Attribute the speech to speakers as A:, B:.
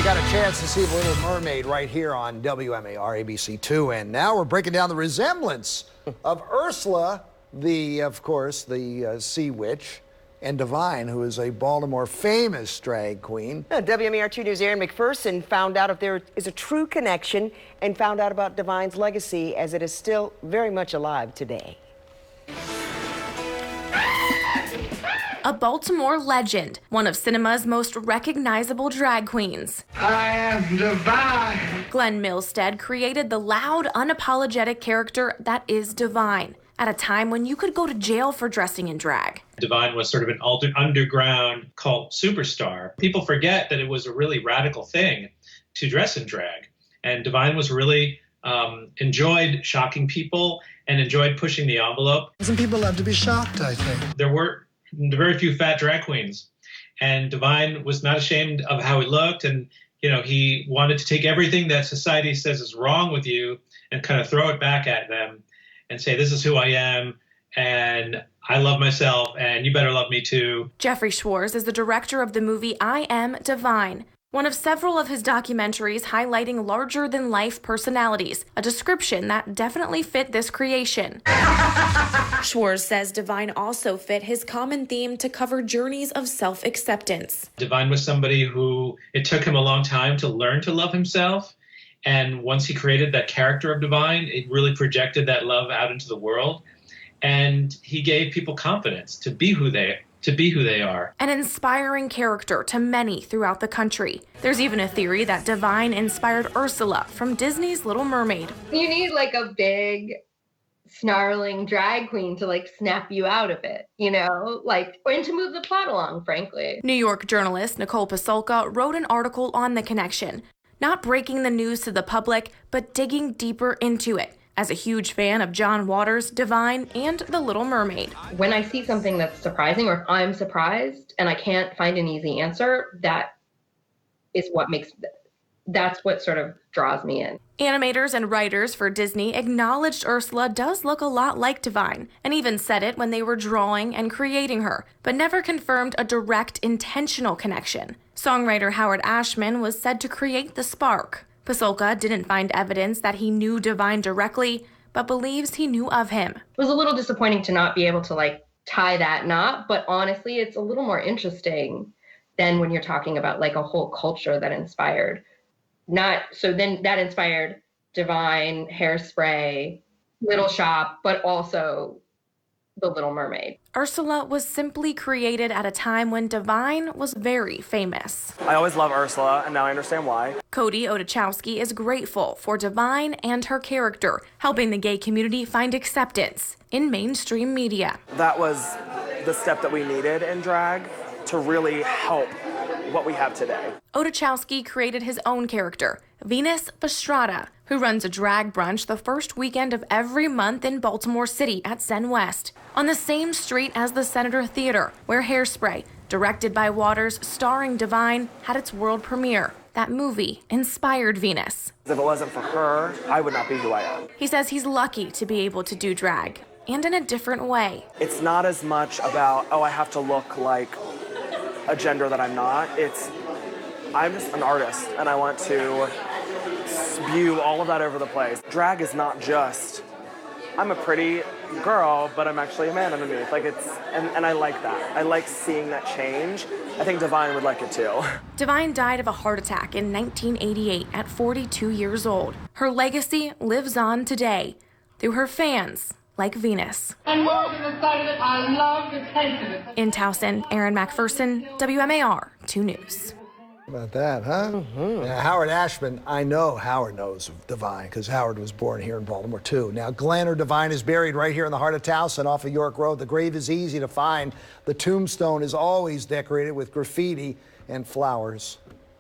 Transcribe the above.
A: got a chance to see The Little Mermaid right here on WMAR ABC2, and now we're breaking down the resemblance of Ursula, of course, the sea witch, and Divine, who is a Baltimore famous drag queen.
B: WMAR 2 News' Aaron McPherson found out if there is a true connection and found out about Divine's legacy, as it is still very much alive today.
C: A Baltimore legend, one of cinema's most recognizable drag queens.
D: I am Divine.
C: Glenn Milstead created the loud, unapologetic character that is Divine, at a time when you could go to jail for dressing in drag.
E: Divine was sort of an underground cult superstar. People forget that it was a really radical thing to dress in drag. And Divine was really enjoyed shocking people and enjoyed pushing the envelope.
D: Some people love to be shocked, I think.
E: There were very few fat drag queens, and Divine was not ashamed of how he looked, and he wanted to take everything that society says is wrong with you and kind of throw it back at them and say, this is who I am, and I love myself, and you better love me too.
C: Jeffrey Schwarz is the director of the movie I Am Divine, one of several of his documentaries highlighting larger-than-life personalities, a description that definitely fit this creation. Schwarz says Divine also fit his common theme to cover journeys of self-acceptance.
E: Divine was somebody who, it took him a long time to learn to love himself, and once he created that character of Divine, it really projected that love out into the world, and he gave people confidence to be who they are.
C: An inspiring character to many throughout the country. There's even a theory that Divine inspired Ursula from Disney's Little Mermaid.
F: You need like a big, snarling drag queen to like snap you out of it, and to move the plot along, frankly.
C: New York journalist Nicole Pasolka wrote an article on the connection, not breaking the news to the public, but digging deeper into it. As a huge fan of John Waters, Divine, and The Little Mermaid.
F: When I see something that's surprising, or if I'm surprised and I can't find an easy answer, that's what sort of draws me in.
C: Animators and writers for Disney acknowledged Ursula does look a lot like Divine, and even said it when they were drawing and creating her, but never confirmed a direct, intentional connection. Songwriter Howard Ashman was said to create the spark. Pasolka didn't find evidence that he knew Divine directly, but believes he knew of him.
F: It was a little disappointing to not be able to tie that knot, but honestly, it's a little more interesting than when you're talking about a whole culture that inspired. That inspired Divine, Hairspray, Little Shop, but also The Little Mermaid.
C: Ursula was simply created at a time when Divine was very famous.
G: I always love Ursula, and now I understand why.
C: Cody Odachowski is grateful for Divine and her character, helping the gay community find acceptance in mainstream media.
G: That was the step that we needed in drag to really help what we have today.
C: Odachowski created his own character, Venus Fastrada, who runs a drag brunch the first weekend of every month in Baltimore City at Sen West, on the same street as the Senator Theater, where Hairspray, directed by Waters, starring Divine, had its world premiere. That movie inspired Venus.
G: If it wasn't for her, I would not be who I am.
C: He says he's lucky to be able to do drag, and in a different way.
G: It's not as much about, I have to look like a gender that I'm not. I'm just an artist, and I want to spew all of that over the place. Drag is not just, I'm a pretty girl, but I'm actually a man underneath. And I like that. I like seeing that change. I think Divine would like it too.
C: Divine died of a heart attack in 1988 at 42 years old. Her legacy lives on today through her fans like Venus.
D: And more than the sight of it, I love the taste of it.
C: In Towson, Aaron McPherson, WMAR 2 News.
A: About that, huh? Mm-hmm. Now, Howard Ashman, I know Howard knows of Divine because Howard was born here in Baltimore, too. Now, Glenn or Divine is buried right here in the heart of Towson off of York Road. The grave is easy to find. The tombstone is always decorated with graffiti and flowers.